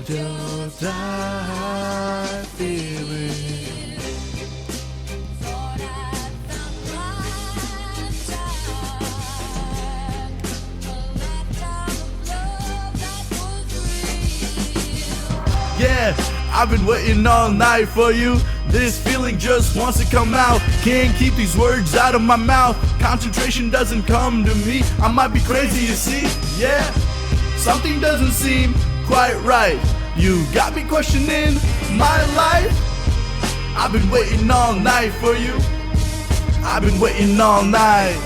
just die feeling. Yeah, I've been waiting all night for you. This feeling just wants to come out. Can't keep these words out of my mouth. Concentration doesn't come to me. I might be crazy, you see. Yeah, something doesn't seem quite right. You got me questioning my life. I've been waiting all night for you. I've been waiting all night.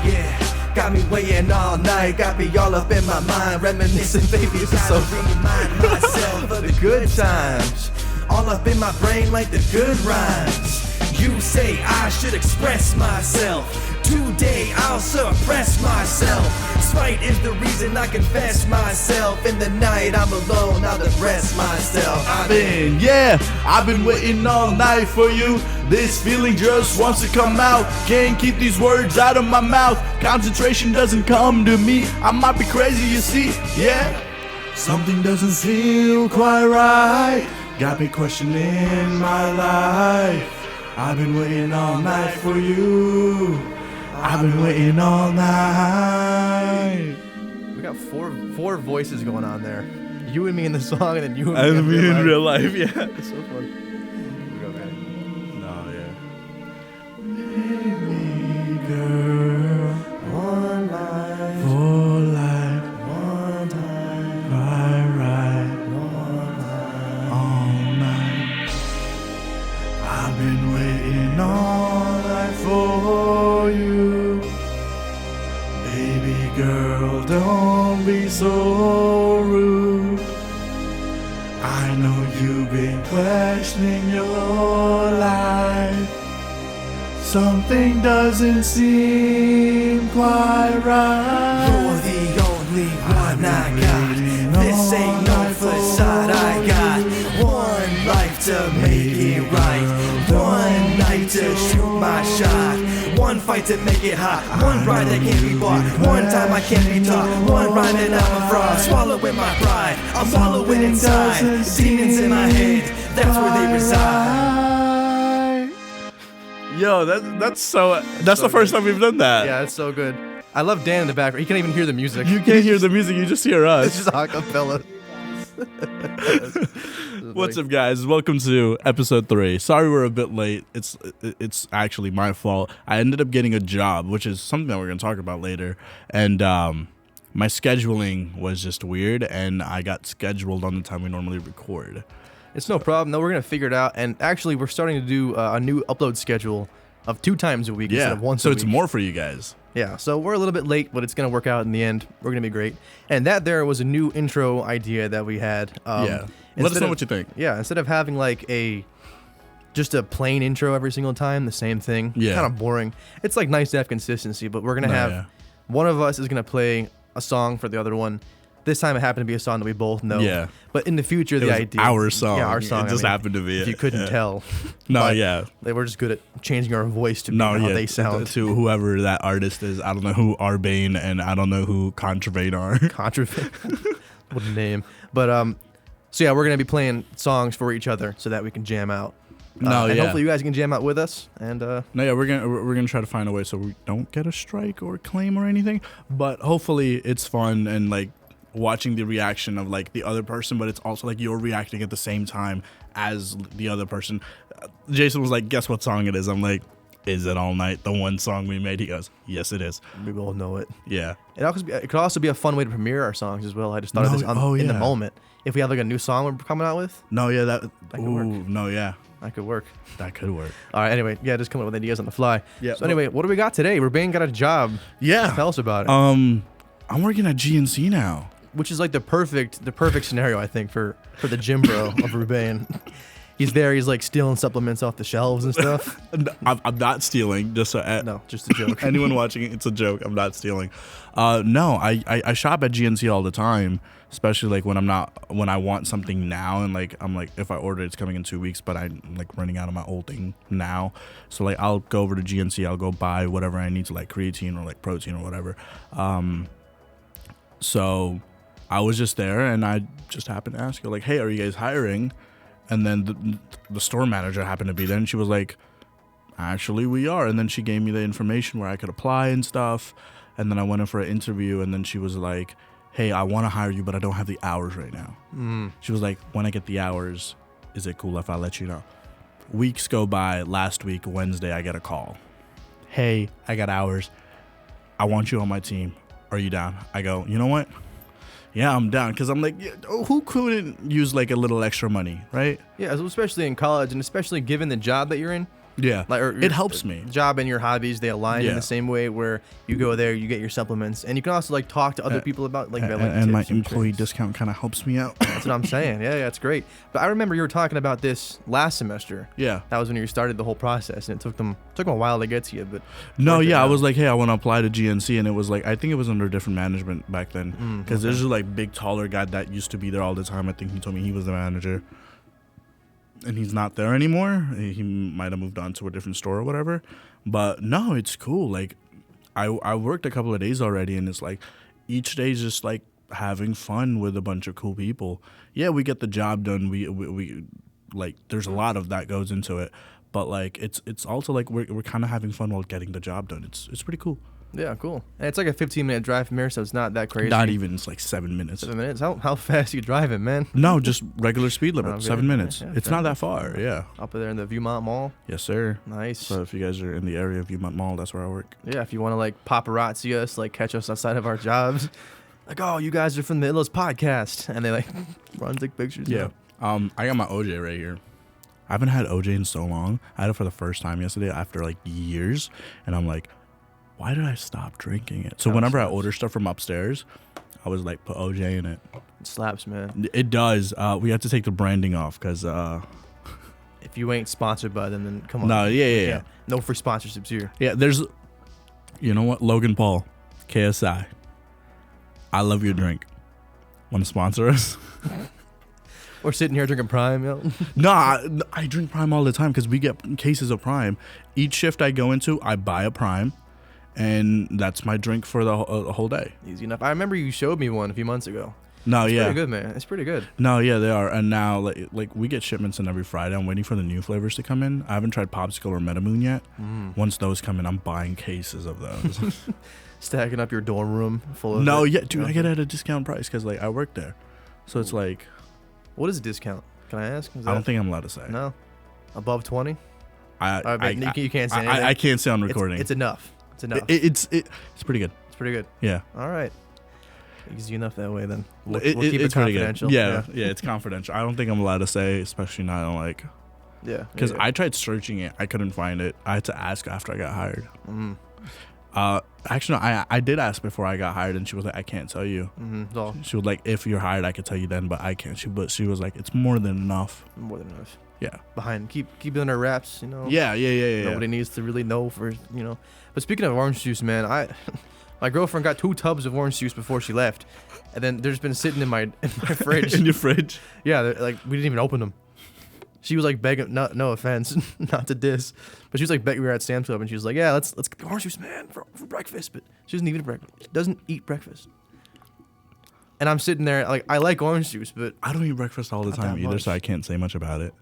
Yeah. Got me waiting all night, got me all up in my mind, reminiscing, baby, it's so remind myself of the good times, all up in my brain like the good rhymes. You say I should express myself, today I'll suppress myself. Spite is the reason I confess myself. In the night I'm alone, I'll depress myself. I've been waiting all night for you. This feeling just wants to come out. Can't keep these words out of my mouth. Concentration doesn't come to me. I might be crazy, you see. Yeah, something doesn't feel quite right. Got me questioning my life. I've been waiting all night for you. I've been waiting all night. We got four voices going on there. You and me in the song, and then you and me in real life. Yeah, it's so fun. Here we go, man. Baby girl, one life, for life, one time, cry right, one night, all night. I've been waiting all night for you. Baby girl, don't be so rude. I know you've been questioning your life. Something doesn't seem quite right. You're the only one I got. This ain't no facade. I got one life to make it right, one night to shoot my shot, one fight to make it hot, one ride that can't be bought, one time I can't be taught, one rhyme and I'm a fraud. Swallowing my pride, I'm wallowing inside. Demons in my head, that's where they reside. Yo, that's the first time we've done that. Yeah, it's so good. I love Dan in the background. You can't even hear the music. You can't hear the music, you just hear us. It's just acapella. What's up, guys? Welcome to episode 3. Sorry we're a bit late. It's actually my fault. I ended up getting a job, which is something that we're going to talk about later. And my scheduling was just weird, and I got scheduled on the time we normally record. It's no problem. No, we're going to figure it out. And actually, we're starting to do a new upload schedule of 2 times a week instead of once a week. So it's more for you guys. Yeah, so we're a little bit late, but it's going to work out in the end. We're going to be great. And that there was a new intro idea that we had. Yeah. Let us know what you think. Yeah, instead of having like just a plain intro every single time, the same thing. Yeah. Kind of boring. It's like nice to have consistency, but we're going to have one of us is going to play a song for the other one. This time it happened to be a song that we both know. Yeah. But in the future, the idea. Our song. Yeah, our song. It just happened to be if it. you couldn't tell. No, They were just good at changing our voice to how they sound. To whoever that artist is. I don't know who Rubane and I don't know who Contravane are. Contravane. What a name. But, so yeah, we're going to be playing songs for each other so that we can jam out. And hopefully you guys can jam out with us. And we're gonna try to find a way so we don't get a strike or a claim or anything. But hopefully it's fun and like watching the reaction of like the other person, but it's also like you're reacting at the same time as the other person. Jason was like, guess what song it is? I'm like, is it All Night, the one song we made? He goes, yes, it is. We all know it. Yeah. It could also be a fun way to premiere our songs as well. I just thought of this in the moment. If we have like a new song we're coming out with. No, yeah, that could work. No, yeah. That could work. That could work. All right, anyway, just coming up with ideas on the fly. Yeah. So anyway, what do we got today? Rubane got a job. Yeah. Tell us about it. I'm working at GNC now. Which is like the perfect scenario, I think, for the gym bro of Rubane. He's there. He's like stealing supplements off the shelves and stuff. I'm not stealing. Just no, just a joke. Anyone watching it, it's a joke. I'm not stealing. No, I shop at GNC all the time, especially like when I want something now, and like I'm like if I order it's coming in 2 weeks, but I'm like running out of my old thing now. So like I'll go over to GNC. I'll go buy whatever I need to, like creatine or like protein or whatever. So I was just there, and I just happened to ask her, like, hey, are you guys hiring? And then the store manager happened to be there, and she was like, actually, we are. And then she gave me the information where I could apply and stuff. And then I went in for an interview, and then she was like, hey, I want to hire you, but I don't have the hours right now. She was like, when I get the hours, is it cool if I let you know? Weeks go by. Last week, Wednesday, I get a call. Hey, I got hours. I want you on my team. Are you down? I go, you know what? Yeah, I'm down. Because I'm like, yeah, who couldn't use like a little extra money, right? Yeah, especially in college, and especially given the job that you're in. Yeah, like, it helps me. Job and your hobbies, they align in the same way, where you go there, you get your supplements, and you can also like talk to other people about like and my employee discount kind of helps me out. That's what I'm saying. Yeah, it's great. But I remember you were talking about this last semester. Yeah, that was when you started the whole process, and it took them a while to get to you. But no, I was like, hey, I want to apply to GNC, and it was like, I think it was under different management back then, because there's a like big taller guy that used to be there all the time. I think he told me he was the manager. And he's not there anymore. He might have moved on to a different store or whatever. But no, it's cool. Like, I worked a couple of days already, and it's like each day is just like having fun with a bunch of cool people. Yeah, we get the job done. We like, there's a lot of that goes into it. But like, it's also like we're kind of having fun while getting the job done. It's pretty cool. Yeah, cool. And it's like a 15-minute drive from here, so it's not that crazy. Not even. It's like 7 minutes. 7 minutes? How fast are you driving, man? No, just regular speed limit. Okay. 7 minutes. Yeah, it's not that far. Yeah. Up there in the Viewmont Mall? Yes, sir. Nice. So if you guys are in the area of Viewmont Mall, that's where I work. Yeah, if you want to like paparazzi us, like catch us outside of our jobs, like, oh, you guys are from the Illos podcast, and they like run take pictures. Yeah. I got my OJ right here. I haven't had OJ in so long. I had it for the first time yesterday after like years, and I'm like, why did I stop drinking it? So whenever I order stuff from upstairs, I was like, put OJ in it. It slaps, man. It does. We have to take the branding off because if you ain't sponsored by them, then come on. No, yeah. No free sponsorships here. Yeah, there's, you know what? Logan Paul, KSI. I love your drink. Want to sponsor us? We're sitting here drinking Prime, yo. No, I drink Prime all the time because we get cases of Prime. Each shift I go into, I buy a Prime. And that's my drink for the whole day. Easy enough. I remember you showed me one a few months ago. No, it's yeah. Pretty good, man. It's pretty good. No, yeah, they are. And now, like we get shipments in every Friday. I'm waiting for the new flavors to come in. I haven't tried Popsicle or Metamoon yet. Once those come in, I'm buying cases of those. Stacking up your dorm room full of No, yeah, dude, I get it at a discount price because like I work there. So it's like. What is a discount? Can I ask? I don't think I'm allowed to say. No? Above 20? You can't say anything. I can't say on recording. It's enough. It's enough. It's pretty good. It's pretty good. Yeah. All right. Easy enough that way then. We'll keep it confidential. Yeah, it's confidential. I don't think I'm allowed to say, especially not like. Yeah. Because I tried searching it, I couldn't find it. I had to ask after I got hired. Actually, no, I did ask before I got hired, and she was like, I can't tell you. She was like, if you're hired, I could tell you then, but I can't. She was like, it's more than enough. More than enough. Yeah. Keep it under wraps, you know. Yeah. Nobody needs to really know for, you know. But speaking of orange juice, man, my girlfriend got 2 tubs of orange juice before she left, and then there's been sitting in my fridge. In your fridge? Yeah, like we didn't even open them. She was like begging, no offense, not to diss, but she was like begging. We were at Sam's Club, and she was like, yeah, let's get the orange juice, man, for breakfast. But she doesn't even breakfast. She doesn't eat breakfast. And I'm sitting there like, I like orange juice, but I don't eat breakfast all the time either, so I can't say much about it.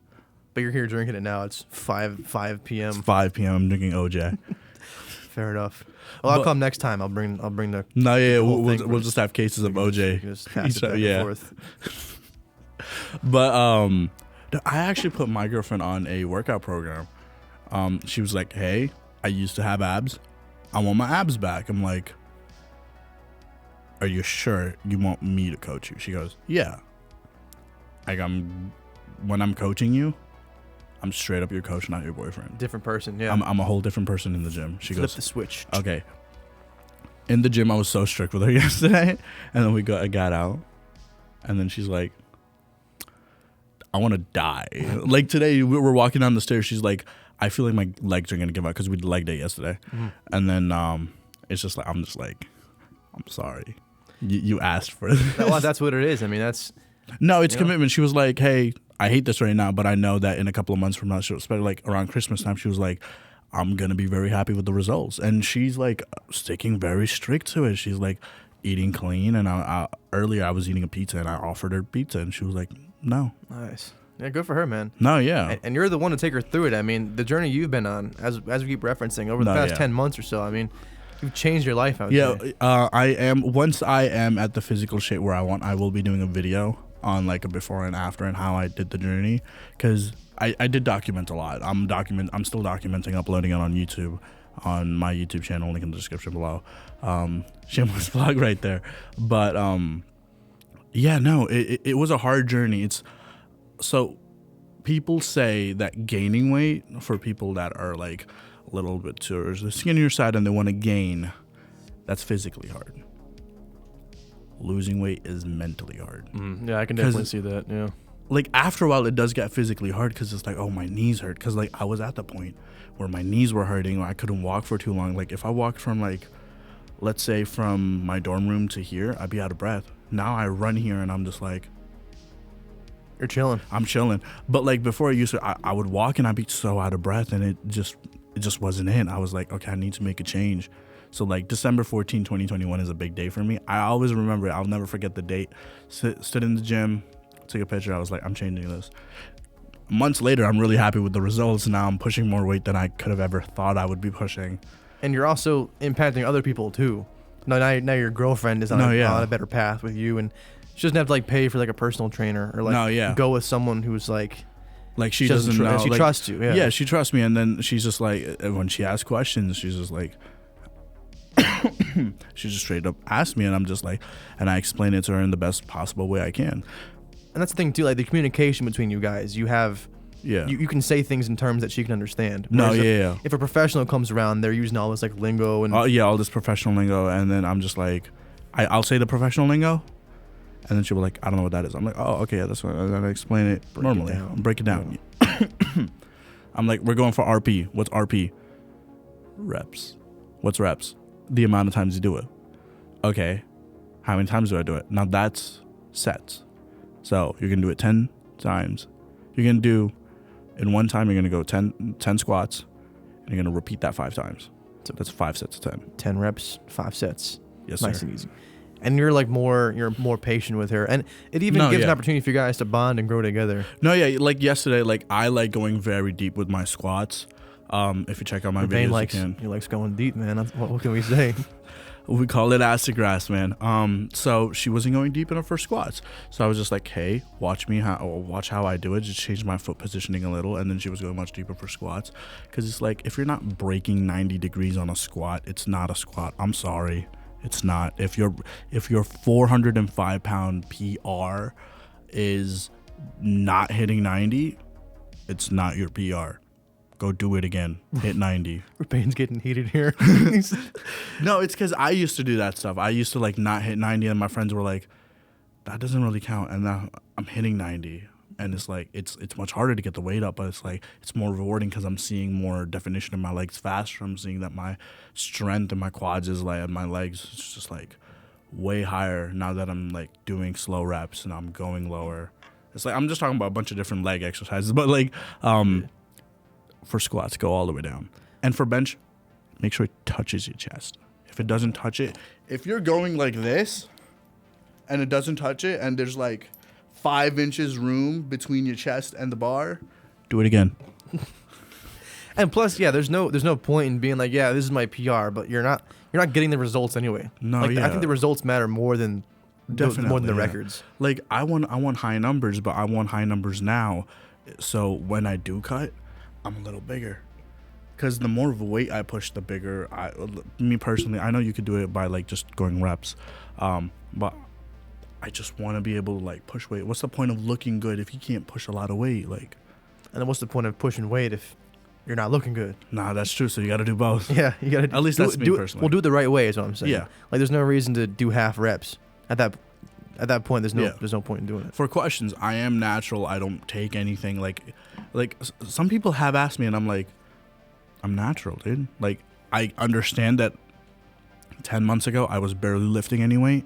But you're here drinking it now. It's 5 p.m. It's 5 p.m. I'm drinking OJ. Fair enough. Well, I'll come next time. I'll bring the. No, yeah, we'll just have cases of OJ. Just pass it back and forth. But I actually put my girlfriend on a workout program. She was like, "Hey, I used to have abs. I want my abs back." I'm like, "Are you sure you want me to coach you?" She goes, "Yeah." Like when I'm coaching you, I'm straight up your coach, not your boyfriend. Different person, yeah. I'm a whole different person in the gym. She Flip goes, the switch. Okay. In the gym, I was so strict with her yesterday, and then I got out, and then she's like, I want to die. Like today, we were walking down the stairs. She's like, I feel like my legs are gonna give out because we did leg day yesterday, and then it's just like I'm sorry, you asked for it. Well, that's what it is. I mean, that's. No, it's commitment. She was like, hey, I hate this right now, but I know that in a couple of months from now, especially like around Christmas time, she was like, I'm going to be very happy with the results. And she's like sticking very strict to it. She's like, eating clean, and earlier I was eating a pizza, and I offered her pizza, and she was like, no. Nice. Yeah, good for her, man. No, yeah. And you're the one to take her through it. I mean, the journey you've been on, as we keep referencing, over the past 10 months or so, I mean, you've changed your life, I would say. I am. Once I am at the physical shape where I want, I will be doing a video on like a before and after and how I did the journey, because I did document a lot. I'm still documenting, uploading it on YouTube, on my YouTube channel, link in the description below. Shameless plug right there. But yeah, no, it was a hard journey. So people say that gaining weight, for people that are like a little bit towards the skinnier side and they want to gain, that's physically hard. Losing weight is mentally hard. Yeah, I can definitely see that. Yeah. Like after a while, it does get physically hard because it's like, oh, my knees hurt. Because like I was at the point where my knees were hurting, or I couldn't walk for too long. Like if I walked from like, let's say from my dorm room to here, I'd be out of breath. Now I run here and I'm just like, you're chilling. I'm chilling. But like before, I would walk and I'd be so out of breath, and it just wasn't it. I was like, okay, I need to make a change. So like December 14, 2021 is a big day for me. I always remember it. I'll never forget the date. Stood in the gym, took a picture. I was like, I'm changing this. Months later, I'm really happy with the results. Now I'm pushing more weight than I could have ever thought I would be pushing. And you're also impacting other people too. Now your girlfriend is on a better path with you, and she doesn't have to like pay for like a personal trainer or like go with someone who's like she doesn't know. She trusts you. Yeah, she trusts me. And then she's just like, when she asks questions, she's just like, she just straight up asks me, and I'm just like, and I explain it to her in the best possible way I can. And that's the thing too, like the communication between you guys. You have, you can say things in terms that she can understand. Whereas if a professional comes around, they're using all this like lingo and all this professional lingo, and then I'm just like, I'll say the professional lingo, and then she'll be like, I don't know what that is. I'm like, oh, okay, yeah, that's what. And then I explain it normally. Break it down. I'm like, we're going for RP. What's RP? Reps. What's reps? The amount of times you do it. Okay, how many times do I do it? Now that's sets. So you're gonna do it 10 times. You're gonna do, in one time, you're gonna go 10 squats, and you're gonna repeat that 5 times. So that's 5 sets of 10. 10 reps, 5 sets. Yes, nice sir. and easy. And you're more patient with her, and it even gives an opportunity for you guys to bond and grow together. No, yeah, like yesterday, like I like going very deep with my squats. If you check out my videos, he likes going deep, man. What can we say? We call it acid grass, man. So she wasn't going deep in her first squats, so I was just like, hey, watch how I do it. Just change my foot positioning a little, and then she was going much deeper for squats, because it's like, if you're not breaking 90 degrees on a squat, it's not a squat. I'm sorry, it's not. If your 405 pound PR is not hitting 90, it's not your PR. Go do it again. Hit 90. Rubane's getting heated here. No, it's because I used to do that stuff. I used to like not hit 90, and my friends were like, that doesn't really count. And now I'm hitting 90, and it's like, it's much harder to get the weight up, but it's like, it's more rewarding because I'm seeing more definition in my legs faster. I'm seeing that my strength in my quads is like, and my legs, it's just like way higher now that I'm like doing slow reps and I'm going lower. It's like, I'm just talking about a bunch of different leg exercises, but like, for squats, go all the way down. And for bench, make sure it touches your chest. If it doesn't touch it, if you're going like this and it doesn't touch it, and there's like 5 inches room between your chest and the bar, do it again. And plus, there's no point in being like, this is my PR, but you're not getting the results anyway. No, I think the results matter more than the records. Like I want high numbers, but I want high numbers now. So when I do cut, I'm a little bigger, because the more of a weight I push, the bigger me personally, I know you could do it by like just going reps, but I just want to be able to like push weight. What's the point of looking good if you can't push a lot of weight? Like, and then what's the point of pushing weight if you're not looking good? Nah, that's true. So you got to do both. Yeah, you got to. At least that's me personally. We'll do it the right way, is what I'm saying. Yeah, like there's no reason to do half reps at that point. There's no point in doing it. For questions, I am natural. I don't take anything like some people have asked me, and I'm like, I'm natural, dude. Like, I understand that 10 months ago I was barely lifting any weight.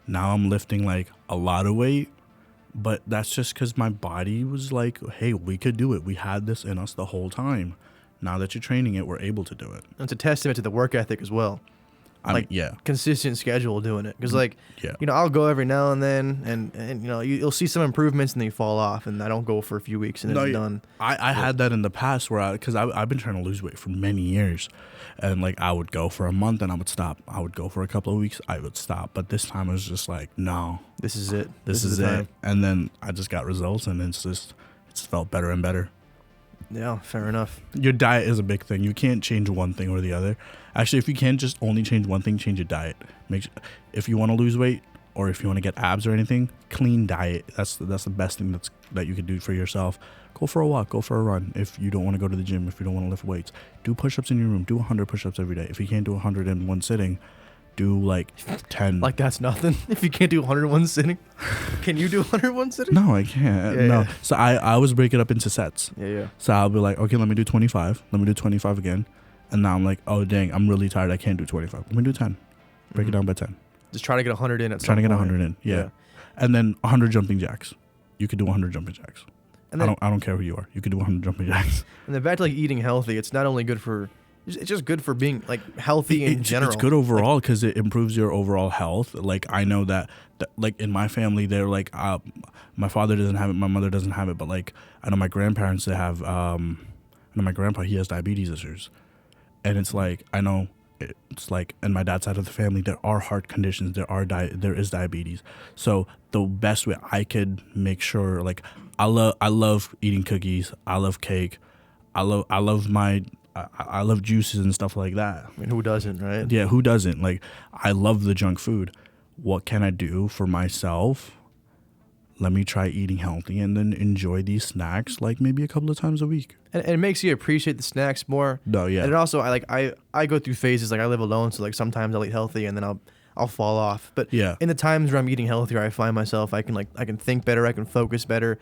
Now I'm lifting like a lot of weight, but that's just because my body was like, hey, we could do it. We had this in us the whole time. Now that you're training it, we're able to do it. And it's a testament to the work ethic as well. consistent schedule doing it. Because Yeah. I'll go every now and then, and you'll see some improvements, and then you fall off, and I don't go for a few weeks, and then it's done. I had that in the past where because I've been trying to lose weight for many years, and like I would go for a month and I would stop. I would go for a couple of weeks, I would stop. But this time it was just like, no, This is it. this is the it. time. And then I just got results, and it's felt better and better. Yeah, fair enough. Your diet is a big thing. You can't change one thing or the other. Actually, if you can just only change one thing, change your diet. If you want to lose weight or if you want to get abs or anything, clean diet. That's the best thing that you can do for yourself. Go for a walk, go for a run. If you don't want to go to the gym, if you don't want to lift weights, do push-ups in your room. Do 100 push-ups every day. If you can't do 100 in one sitting, do like 10. Like that's nothing. If you can't do 101 sitting, can you do 101 sitting? No, I can't. Yeah, no. yeah. So I always break it up into sets. Yeah. So I'll be like, okay, let me do 25. Let me do 25 again. And now I'm like, oh, dang, I'm really tired. I can't do 25. Let me do 10. Break it down by 10. Just try to get 100 in at some Trying to get point. 100 in. Yeah. And then 100 jumping jacks. You could do 100 jumping jacks. And then, I don't care who you are. You could do 100 jumping jacks. and then back to like eating healthy. It's not only good for, it's just good for being like healthy in general. It's good overall because it improves your overall health. Like I know that like in my family, they're like, my father doesn't have it, my mother doesn't have it, but like I know my grandparents, they have, I know my grandpa, he has diabetes issues. And it's like, I know it's like in my dad's side of the family, there are heart conditions, there is diabetes. So the best way I could make sure, like I love eating cookies. I love cake. I love juices and stuff like that. I mean, who doesn't, right? Yeah, who doesn't? Like, I love the junk food. What can I do for myself? Let me try eating healthy and then enjoy these snacks like maybe a couple of times a week. And it makes you appreciate the snacks more. No, yeah. And it also, I go through phases. Like I live alone, so like sometimes I'll eat healthy and then I'll fall off. But Yeah. in the times where I'm eating healthier, I find myself I can think better, I can focus better.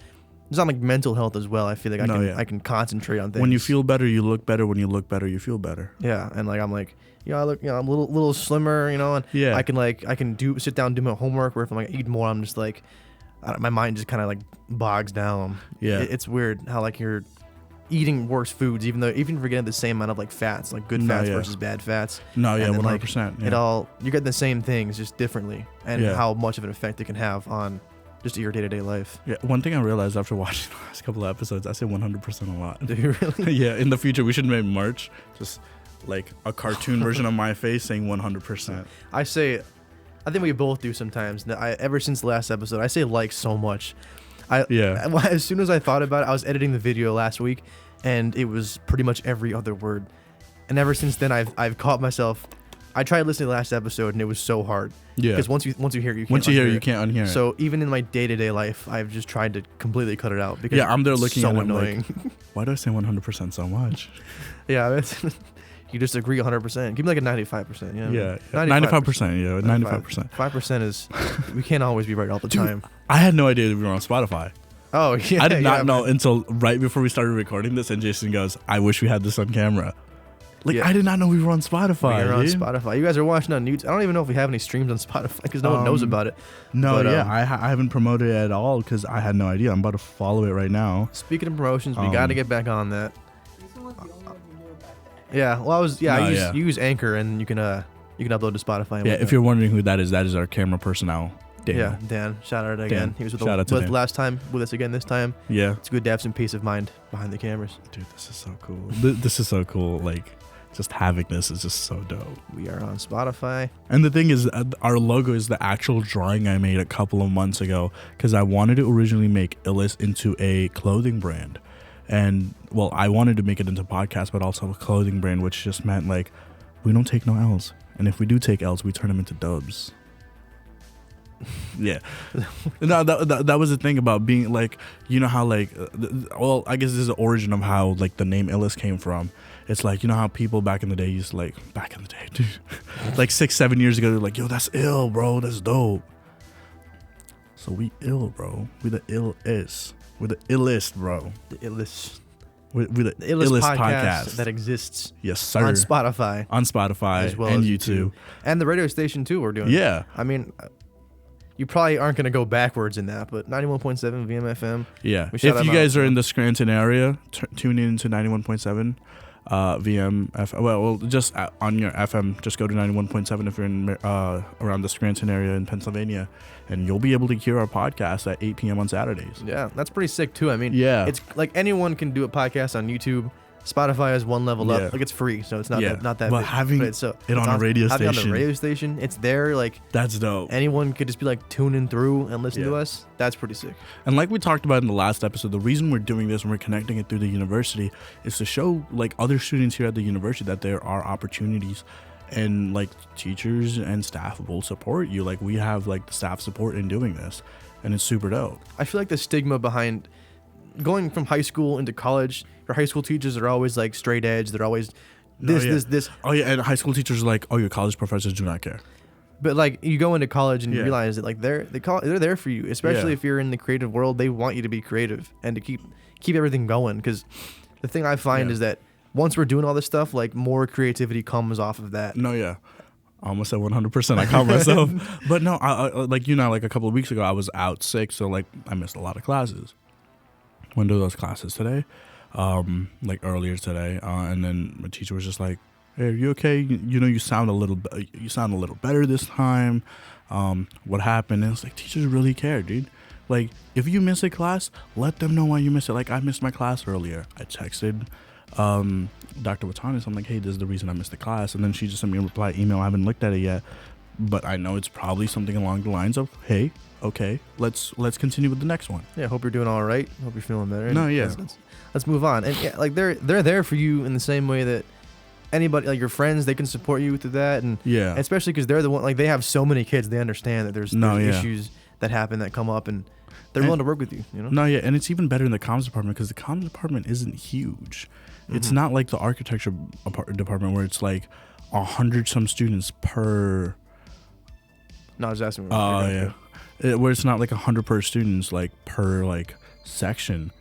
It's not like mental health as well. I feel like I can concentrate on things. When you feel better, you look better. When you look better, you feel better. Yeah, and like I'm like, I look, I'm a little slimmer, and Yeah. I can sit down and do my homework. Where if I'm like eat more, I'm just like, my mind just kind of like bogs down. Yeah. It's weird how like you're eating worse foods, even if you're getting the same amount of like fats, like good fats versus bad fats. No, yeah, And then, 100%. It all you're getting the same things just differently, and Yeah. how much of an effect it can have on just your day-to-day life. Yeah, one thing I realized after watching the last couple of episodes, I say 100% a lot. Do you really? Yeah, in the future, we should make merch. Just like a cartoon version of my face saying 100%. I think we both do sometimes. Ever since the last episode, I say like so much. Yeah. As soon as I thought about it, I was editing the video last week, and it was pretty much every other word. And ever since then, I've caught myself. I tried listening to the last episode, and it was so hard. Yeah. Because once you hear it, you can't Once you hear it, unhear you can't unhear it. So even in my day-to-day life, I've just tried to completely cut it out because Yeah, I'm there it's looking so at it, I'm like, annoying. why do I say 100% so much? Yeah, you just agree 100%. Give me like a 95%. Yeah. 95%. Yeah, 95%. 5% is we can't always be right all the time. I had no idea that we were on Spotify. Oh yeah, I did not yeah, know man. until right before we started recording this, and Jason goes, I wish we had this on camera. Like, Yeah. I did not know we were on Spotify. We're on dude. Spotify. You guys are watching on YouTube. I don't even know if we have any streams on Spotify because no one knows about it. No, But, yeah, I haven't promoted it at all because I had no idea. I'm about to follow it right now. Speaking of promotions, we got to get back on that. Yeah, well, you use Anchor and you can upload to Spotify. Yeah, if you're wondering who that is our camera personnel, Dan. Yeah, Dan. Shout out again. Dan. He was with Shout out to Dan. last time with us again this time. Yeah. It's good to have some peace of mind behind the cameras. Dude, this is so cool. This is so cool. Like, just having this is just so dope. We are on Spotify. And the thing is, our logo is the actual drawing I made a couple of months ago because I wanted to originally make Illis into a clothing brand. And, well, I wanted to make it into a podcast, but also a clothing brand, which just meant, like, we don't take no L's. And if we do take L's, we turn them into dubs. Yeah. No, that was the thing about being, like, you know how, like, well, I guess this is the origin of how, like, the name Illis came from. It's like, you know how people back in the day used to, like, back in the day, dude, like 6-7 years ago, they're like, yo, that's ill, bro. That's dope. So we ill, bro. We the illest. We're the illest, bro. The illest. We're the illest illest podcast that exists. Yes, sir. On Spotify. On Spotify as well and as YouTube. And the radio station, too, we're doing. Yeah. I mean, you probably aren't going to go backwards in that, but 91.7 VMFM. Yeah. We If shout you them guys out. are in the Scranton area, tune in to 91.7. Well, just on your FM, just go to 91.7 if you're in around the Scranton area in Pennsylvania, and you'll be able to hear our podcast at 8 p.m. on Saturdays. Yeah, that's pretty sick too. I mean, Yeah. it's like anyone can do a podcast on YouTube. Spotify has one level Yeah. up. Like it's free, so it's not Yeah. that But big. having it's it on a radio having it on station. the radio station, it's there. Like That's dope. anyone could just be like tuning through and listen to Yeah. us. That's pretty sick. And like we talked about in the last episode, the reason we're doing this and we're connecting it through the university is to show like other students here at the university that there are opportunities, and like teachers and staff will support you. Like we have like the staff support in doing this, and it's super dope. I feel like the stigma behind going from high school into college, your high school teachers are always like straight edge. They're always this. Oh yeah, and high school teachers are like, oh, your college professors do not care. But like you go into college and you Yeah. realize that like they're there for you, especially Yeah. if you're in the creative world. They want you to be creative and to keep everything going. Because the thing I find Yeah. is that once we're doing all this stuff, like more creativity comes off of that. No, yeah. I almost said 100%. I caught myself. But no, I like, like a couple of weeks ago, I was out sick. So like I missed a lot of classes. Went to those classes today, like earlier today. And then my teacher was just like, hey, are you okay? You sound a little better this time. What happened? And it's like, teachers really care, dude. Like if you miss a class, let them know why you missed it. Like I missed my class earlier. I texted Dr. Watanis. I'm like, hey, this is the reason I missed the class. And then she just sent me a reply email. I haven't looked at it yet, but I know it's probably something along the lines of, hey, okay, let's continue with the next one. Yeah, hope you're doing all right. Hope you're feeling better. No, yeah. Let's move on. And yeah, like they're there for you in the same way that anybody, like your friends, they can support you through that. And Yeah. especially because they're the one, like they have so many kids, they understand that there's No, yeah. issues that happen that come up, and they're willing to work with you. You know. No, yeah, and it's even better in the comms department because the comms department isn't huge. It's not like the architecture department where it's like 100 some students per. No, I was asking. Oh yeah, where it's not like 100 per students like per like section.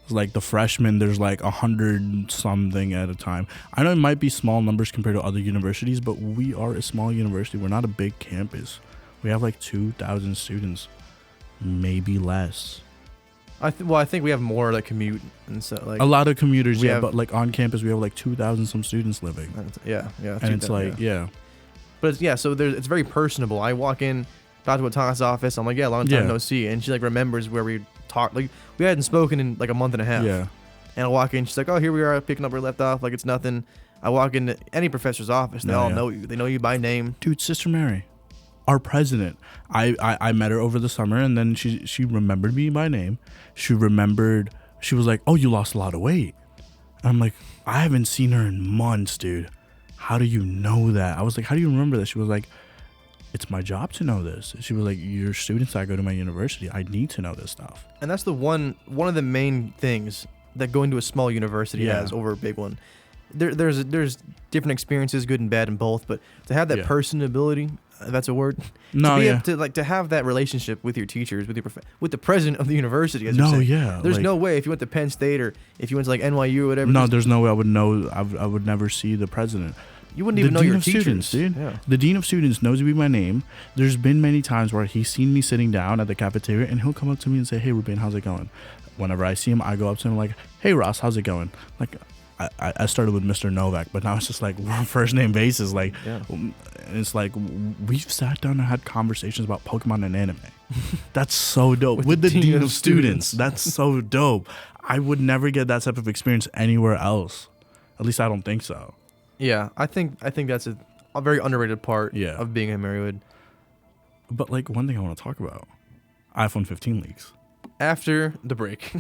It's like the freshmen, there's like 100 something at a time. I know it might be small numbers compared to other universities, but we are a small university. We're not a big campus. We have like 2,000 students, maybe less. I think we have more that commute and so like A lot of commuters, we yeah, have- but like on campus we have like 2,000 some students living, yeah. and it's like yeah. But it's, yeah, so it's very personable. I walk in Dr. Watana's office. I'm like, yeah, long time Yeah. no see, and she like remembers where we talked. Like we hadn't spoken in like a month and a half. Yeah. And I walk in, she's like, oh, here we are, picking up where we left off. Like it's nothing. I walk into any professor's office, they No, all yeah. know you. They know you by name. Dude, Sister Mary, our president. I met her over the summer, and then she remembered me by name. She was like, oh, you lost a lot of weight. And I'm like, I haven't seen her in months, dude. How do you know that? I was like, how do you remember this? She was like, it's my job to know this. She was like, you're students that go to my university. I need to know this stuff. And that's the one of the main things that going to a small university Yeah. has over a big one. There's different experiences, good and bad in both, but to have that Yeah. personability, that's a word. No, to be yeah. able to have that relationship with your teachers, with the president of the university. As No, you're saying. yeah, There's like- no way if you went to Penn State or if you went to like NYU or whatever. No, there's no way I would know. I would never see the president. you wouldn't even know dean your of teachers, students, dude. Yeah. The dean of students knows me by name. There's been many times where he's seen me sitting down at the cafeteria, and he'll come up to me and say, "Hey, Rubane, how's it going?" Whenever I see him, I go up to him like, "Hey, Ross, how's it going?" Like, I started with Mr. Novak, but now it's just like we're on first name basis. Like, Yeah. and it's like we've sat down and had conversations about Pokemon and anime. That's so dope with the dean of students. That's so dope. I would never get that type of experience anywhere else. At least I don't think so. Yeah, I think that's a very underrated part Yeah. of being at Marywood. But like one thing I want to talk about, iPhone 15 leaks. After the break,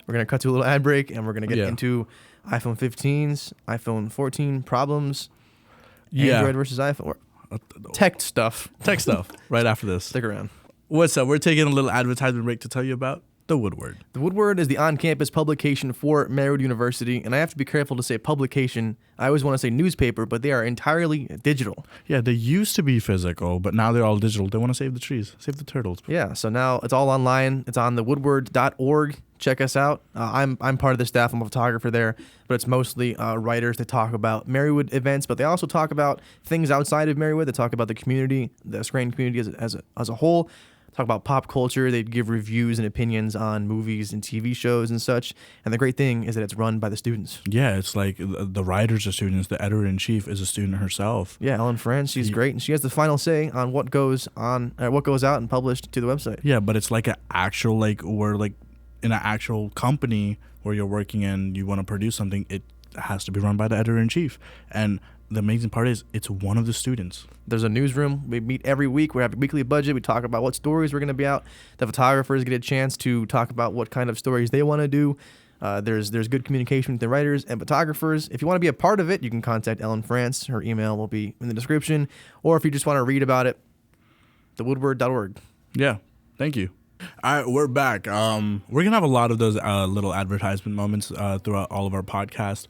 we're gonna cut to a little ad break, and we're gonna get Yeah. into iPhone 15s, iPhone 14 problems, Yeah. Android versus iPhone, or tech stuff. Tech stuff right after this. Stick around. What's up? We're taking a little advertisement break to tell you about The Woodward. The Woodward is the on-campus publication for Marywood University, and I have to be careful to say publication. I always want to say newspaper, but they are entirely digital. Yeah, they used to be physical, but now they're all digital. They want to save the trees, save the turtles. Yeah, so now it's all online. It's on thewoodward.org. Check us out. I'm part of the staff. I'm a photographer there, but it's mostly writers that talk about Marywood events, but they also talk about things outside of Marywood. They talk about the community, the Scranton community as a whole. talk about pop culture. They'd give reviews and opinions on movies and TV shows and such. And the great thing is that it's run by the students. Yeah, it's like the writers are students. The editor-in-chief is a student herself. Yeah, Ellen France, she's great, and she has the final say on what goes out and published to the website. Yeah, but it's like an actual, like, we're like in an actual company where you're working and you want to produce something. It has to be run by the editor-in-chief. And the amazing part is it's one of the students. There's a newsroom. We meet every week. We have a weekly budget. We talk about what stories we're going to be out. The photographers get a chance to talk about what kind of stories they want to do. There's good communication with the writers and photographers. If you want to be a part of it, you can contact Ellen France. Her email will be in the description. Or if you just want to read about it, thewoodward.org. Yeah, thank you. All right, we're back. We're going to have a lot of those little advertisement moments throughout all of our podcasts.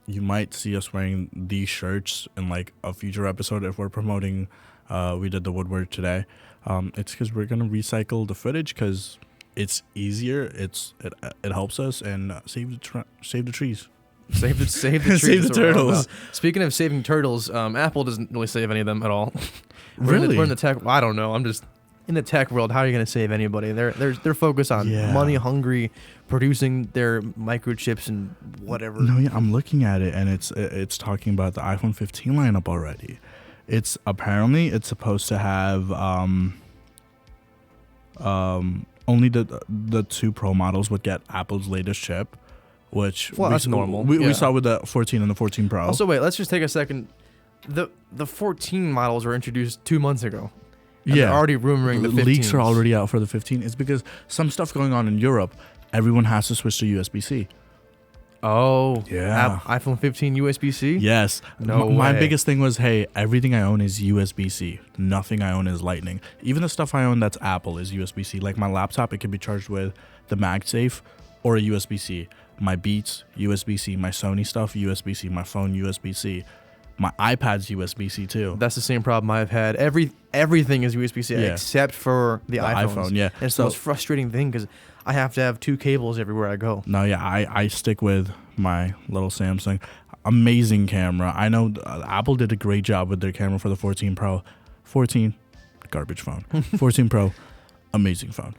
You might see us wearing these shirts in like a future episode if we're promoting. We did the Woodward today. It's because we're gonna recycle the footage because it's easier. It helps us and save the trees. Save the trees. Save the turtles. Speaking of saving turtles, Apple doesn't really save any of them at all. Really? We're in the tech. I don't know. I'm just in the tech world. How are you gonna save anybody? They're focused on money hungry, producing their microchips and whatever. No, yeah, I'm looking at it and it's talking about the iPhone 15 lineup already. It's supposed to have only the 2 Pro models would get Apple's latest chip, which that's normal. We saw with the 14 and the 14 Pro. Also, wait, let's just take a second. The 14 models were introduced 2 months ago. And they're already rumoring the 15s. Leaks are already out for the 15. It's because some stuff going on in Europe. Everyone has to switch to USB-C. Oh, yeah. iPhone 15 USB-C? Yes. No My way. biggest thing was, hey, everything I own is USB-C. Nothing I own is Lightning. Even the stuff I own that's Apple is USB-C. Like my laptop, it can be charged with the MagSafe or a USB-C. My Beats, USB-C. My Sony stuff, USB-C. My phone, USB-C. My iPad's USB-C too. That's the same problem I've had. Everything is USB-C except for the iPhone. Yeah. And it's the most frustrating thing because I have to have 2 cables everywhere I go. No, yeah, I stick with my little Samsung. Amazing camera. I know Apple did a great job with their camera for the 14 Pro. 14, garbage phone. 14 Pro, amazing phone.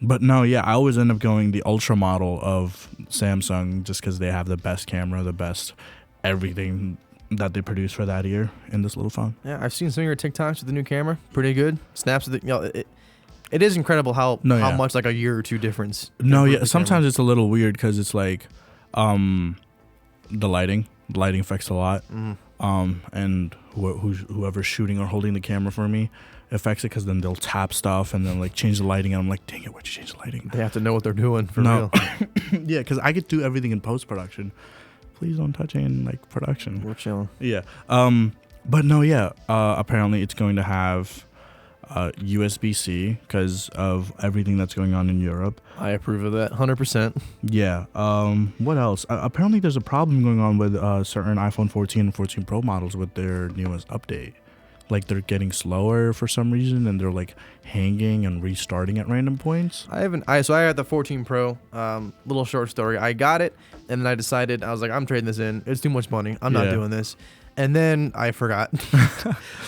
But no, yeah, I always end up going the Ultra model of Samsung just because they have the best camera, the best everything that they produce for that year in this little phone. Yeah, I've seen some of your TikToks with the new camera. Pretty good. Snaps of the, it is incredible how much like a year or 2 difference. No, yeah, sometimes it's a little weird because it's like the lighting affects a lot. And whoever's shooting or holding the camera for me affects it because then they'll tap stuff and then like change the lighting and I'm like, dang it, why'd you change the lighting? They have to know what they're doing for real. Yeah, because I could do everything in post-production. Please don't touch it in like production. We're chilling. Yeah. But no, yeah. Apparently it's going to have USB-C because of everything that's going on in Europe. I approve of that 100%. Yeah. What else? Apparently there's a problem going on with certain iPhone 14 and 14 Pro models with their newest update. Like they're getting slower for some reason and they're like hanging and restarting at random points. I had the 14 Pro. Little short story. I got it and then I decided I was like, I'm trading this in. It's too much money. I'm not doing this. And then I forgot.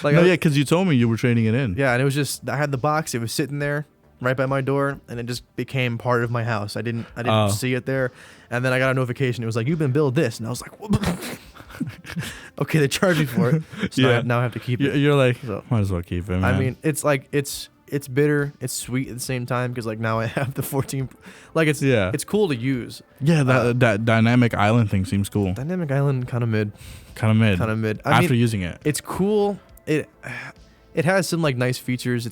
Because you told me you were trading it in. Yeah, and it was just I had the box. It was sitting there right by my door, and it just became part of my house. I didn't see it there, and then I got a notification. It was like, "You've been billed this," and I was like, "Okay, they charged me for it." So now I have to keep it. You're like, might as well keep it, man. I mean, it's like it's bitter, it's sweet at the same time because like now I have the 14. Like it's cool to use. Yeah, that dynamic island thing seems cool. Dynamic island kind of mid. After using it, it's cool. It has some like nice features.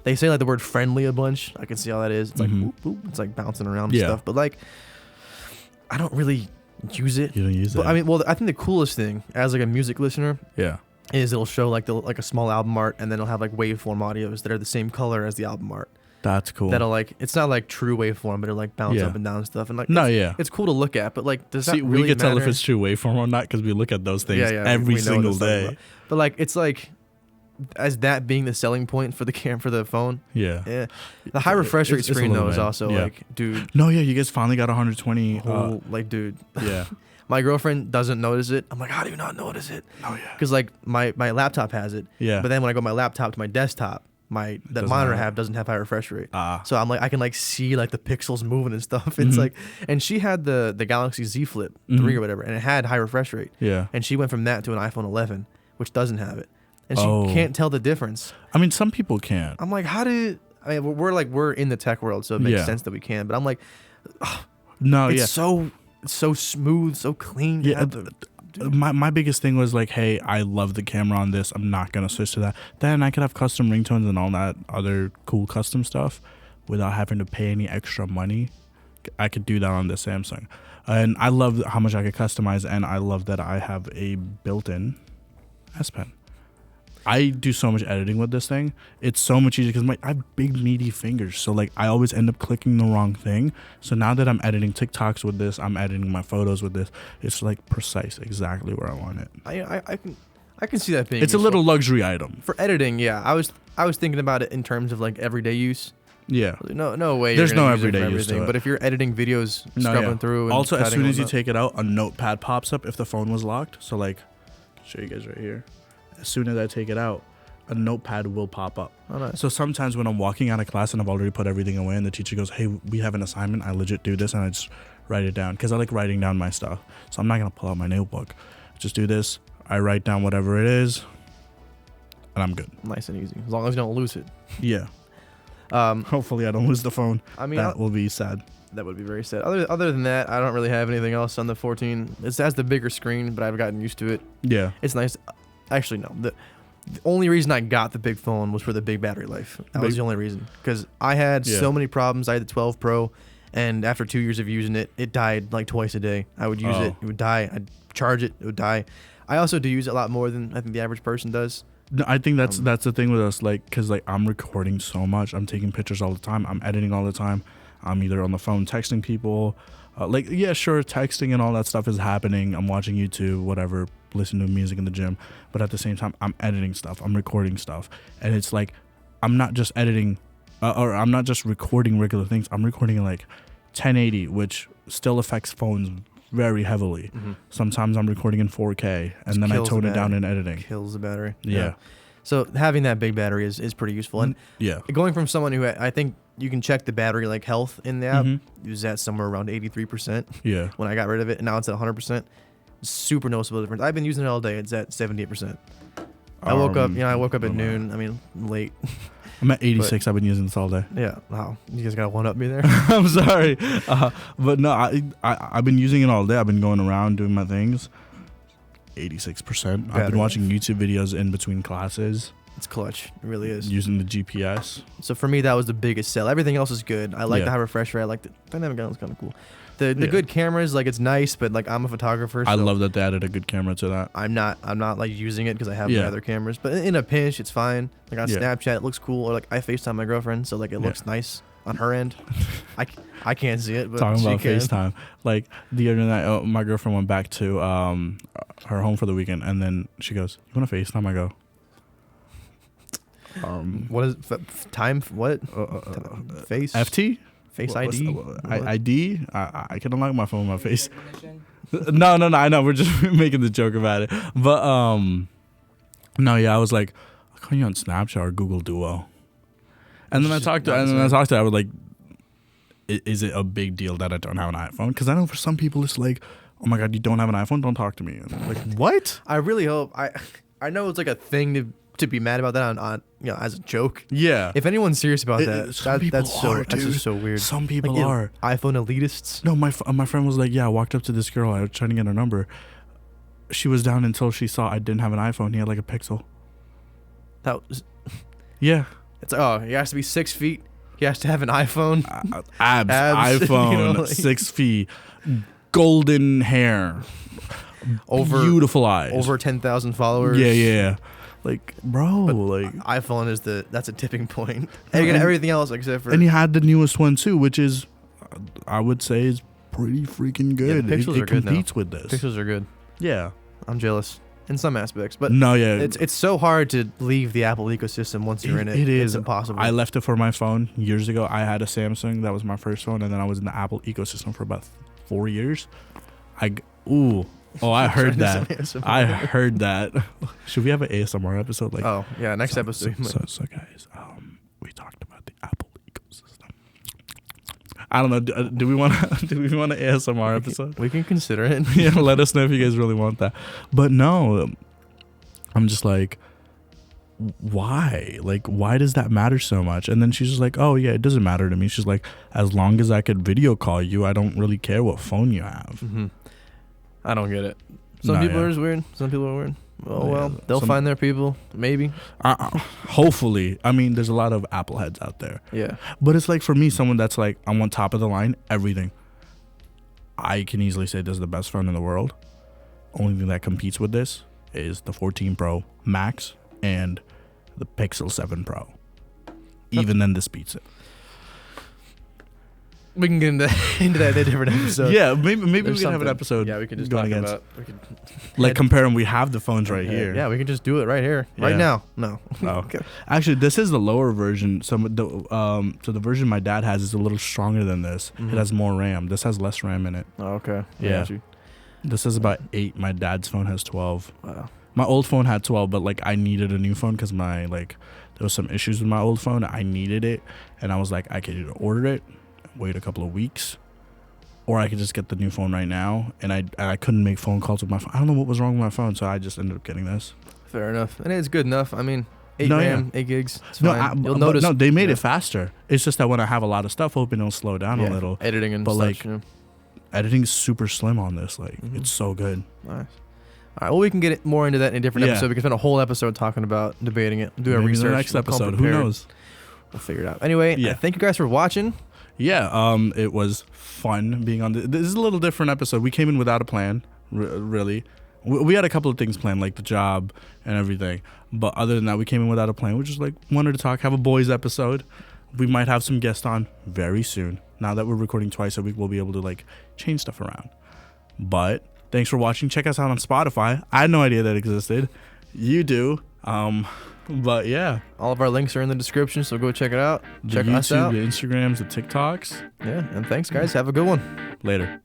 They say like the word friendly a bunch. I can see how that is. It's like boop, boop. It's like bouncing around and stuff. But like, I don't really use it. You don't use it. I mean, well, I think the coolest thing as like a music listener, is it'll show like a small album art and then it'll have like waveform audios that are the same color as the album art. That's cool. That'll like it's not like true waveform, but it'll like bounce up and down and stuff. And like it's cool to look at, but like does that really we can tell if matter? it's true waveform or not because we look at those things every single day. But like it's like as that being the selling point for the for the phone. Yeah. The high refresh rate screen though is also like, dude. No, yeah, you guys finally got 120. Like, dude. Yeah. My girlfriend doesn't notice it. I'm like, how do you not notice it? Oh yeah. Because like my laptop has it. Yeah. But then when I go my laptop to my desktop, the doesn't monitor I have it. have doesn't have high refresh rate. Ah. So I'm like, I can like see like the pixels moving and stuff. It's like, and she had the Galaxy Z Flip 3 or whatever, and it had high refresh rate. Yeah. And she went from that to an iPhone 11, which doesn't have it, and she Oh. can't tell the difference. I mean, some people can't. I'm like, how did? I mean, we're in the tech world, so it makes Yeah. sense that we can. But I'm like, No, it's so smooth, so clean. Yeah. My biggest thing was like, hey, I love the camera on this. I'm not gonna switch to that. Then I could have custom ringtones and all that other cool custom stuff without having to pay any extra money. I could do that on the Samsung, and I love how much I could customize, and I love that I have a built-in S Pen. I do so much editing with this thing. It's so much easier because I have big meaty fingers, so like I always end up clicking the wrong thing. So now that I'm editing TikToks with this, I'm editing my photos with this. It's like precise, exactly where I want it. I can see that being. It's a useful. little luxury item. For editing. Yeah, I was thinking about it in terms of like everyday use. Yeah. No way. There's you're gonna no use it for everyday use to everything, it. But if you're editing videos, No, scrubbing yeah. through, and Also, as cutting soon as you whatnot- take it out, a notepad pops up if the phone was locked. So like, I'll show you guys right here. As soon as I take it out, a notepad will pop up. Oh, nice. So sometimes when I'm walking out of class and I've already put everything away and the teacher goes, hey, we have an assignment, I legit do this and I just write it down because I like writing down my stuff. So I'm not going to pull out my notebook. Just do this. I write down whatever it is and I'm good. Nice and easy, as long as you don't lose it. Yeah. Um, Hopefully I don't lose the phone. I mean, That will be sad. that would be very sad. Other than that, I don't really have anything else on the 14. It has the bigger screen, but I've gotten used to it. Yeah. It's nice. Actually, no. The only reason I got the big phone was for the big battery life. That was the only reason. Because I had so many problems. I had the 12 Pro, and after 2 years of using it, it died like twice a day. I would use it would die. I'd charge it would die. I also do use it a lot more than I think the average person does. No, I think that's the thing with us, like, because like I'm recording so much, I'm taking pictures all the time, I'm editing all the time, I'm either on the phone texting people, like, yeah, sure, texting and all that stuff is happening, I'm watching YouTube, whatever, listening to music in the gym, but at the same time, I'm editing stuff, I'm recording stuff, and it's like, I'm not just editing, or I'm not just recording regular things, I'm recording in like 1080, which still affects phones very heavily. Sometimes I'm recording in 4K and then I tone it down in editing. Kills the battery. Yeah. So having that big battery is pretty useful. And Yeah. going from someone who I think you can check the battery like health in the app, use that somewhere around 83%. Yeah. When I got rid of it, and now it's at 100%. Super noticeable difference. I've been using it all day. It's at 78%. I woke up, I woke up at noon. I mean, late. I'm at 86. I've been using this all day. Yeah. Wow. You guys got to one up me there. I'm sorry. But no, I've been using it all day. I've been going around doing my things. 86%. I've Battery been watching YouTube videos in between classes. It's clutch. It really is. Using the GPS. So for me, that was the biggest sell. Everything else is good. I like Yeah. the high refresh rate. I like the dynamic island's kind of cool. The good cameras, like it's nice, but like I'm a photographer. So I love that they added a good camera to that. I'm not like using it because I have my Yeah. other cameras. But in a pinch, it's fine. Like on Yeah. Snapchat, it looks cool. Or like I FaceTime my girlfriend, so like it looks nice on her end. I can't see it, but Talking she about can. FaceTime. Like the other night, my girlfriend went back to her home for the weekend, and then she goes, "You want to FaceTime?" I go, What is time? What face? FT? Face What's- ID? ID? I can unlock my phone with my face. No, I know. We're just making the joke about it. But, no, yeah, I was like, I'll call you on Snapchat or Google Duo. And then I talked to her, I was like, is it a big deal that I don't have an iPhone? Because I know for some people it's like, oh my God, you don't have an iPhone? Don't talk to me. And I'm like, what? I really hope. I know it's like a thing to be mad about that on as a joke. Yeah. If anyone's serious about that, some people that's just so weird. Some people Like, are. iPhone elitists. No, my friend was like, yeah, I walked up to this girl. I was trying to get her number. She was down until she saw I didn't have an iPhone. He had like a Pixel. That was, Yeah. it's he has to be 6 feet. He has to have an iPhone. Abs, Abs, iPhone, like- 6 feet, golden hair, beautiful eyes. Over 10,000 followers. Yeah. Like, bro, like. iPhone is that's a tipping point. Everything else except for. And he had the newest one too, which is, I would say, is pretty freaking Yeah, good. the Pixels it are good now. competes with this. Pixels are good. Yeah. I'm jealous in some aspects, but No, yeah. it's so hard to leave the Apple ecosystem once you're in it. It is It's impossible. I left it for my phone years ago. I had a Samsung. That was my first phone. And then I was in the Apple ecosystem for about 4 years. Oh, I heard Trying that. to some ASMR. I heard that. Should we have an ASMR episode? Like, Oh yeah, next episode. So guys, we talked about the Apple ecosystem. I don't know. Do we want to? Do we want an ASMR episode? We can consider it. Yeah, let us know if you guys really want that. But no, I'm just like, why? Like, why does that matter so much? And then she's just like, oh yeah, it doesn't matter to me. She's like, as long as I could video call you, I don't really care what phone you have. Mm-hmm. I don't get it. Some No, people yeah. are just weird. Some people are weird. Oh Yeah, well, they'll find their people. Maybe. Hopefully. I mean, there's a lot of Apple heads out there. Yeah. But it's like, for me, someone that's like, I want top of the line, everything. I can easily say this is the best phone in the world. Only thing that competes with this is the 14 Pro Max and the Pixel 7 Pro. Even then, this beats it. We can get into that in a different episode. Yeah, maybe we There's can have an something. episode. Yeah, we can just going talk against. about. We could Like, compare them. We have the phones right here. Yeah, we can just do it right here, right Yeah. now. No. Oh. Okay. Actually, this is the lower version. So the version my dad has is a little stronger than this. Mhm. It has more RAM. This has less RAM in it. Oh, okay. Yeah. Got you. This is about 8. My dad's phone has 12. Wow. My old phone had 12, but like I needed a new phone because there was some issues with my old phone. I needed it, and I was like, I could either order it, wait a couple of weeks, or I could just get the new phone right now. And I couldn't make phone calls with my phone. I don't know what was wrong with my phone, so I just ended up getting this. Fair enough. And it's good enough. I mean, 8 No, RAM, 8 gigs. It's No, fine. You'll notice. No, they made yeah. it faster. It's just that when I have a lot of stuff open, it'll slow down a little. Editing and But, such. like, you know. Editing is super slim on this. Like, Mhm. it's so good. Nice. All right. Well, we can get more into that in a different Yeah. episode. We can spend a whole episode talking about debating it. Do our Maybe research. the next We'll come episode. Who prepared. knows? We'll figure it out. Anyway, Yeah. thank you guys for watching. Yeah, it was fun being on this is a little different episode. We came in without a plan, really. We had a couple of things planned, like the job and everything. But other than that, we came in without a plan. We just like wanted to talk, have a boys episode. We might have some guests on very soon. Now that we're recording twice a week, we'll be able to like change stuff around. But thanks for watching. Check us out on Spotify. I had no idea that existed. You do. But yeah. All of our links are in the description, so go check it out. The Check YouTube, us out. the Instagrams, the TikToks. Yeah, and thanks, guys. Have a good one. Later.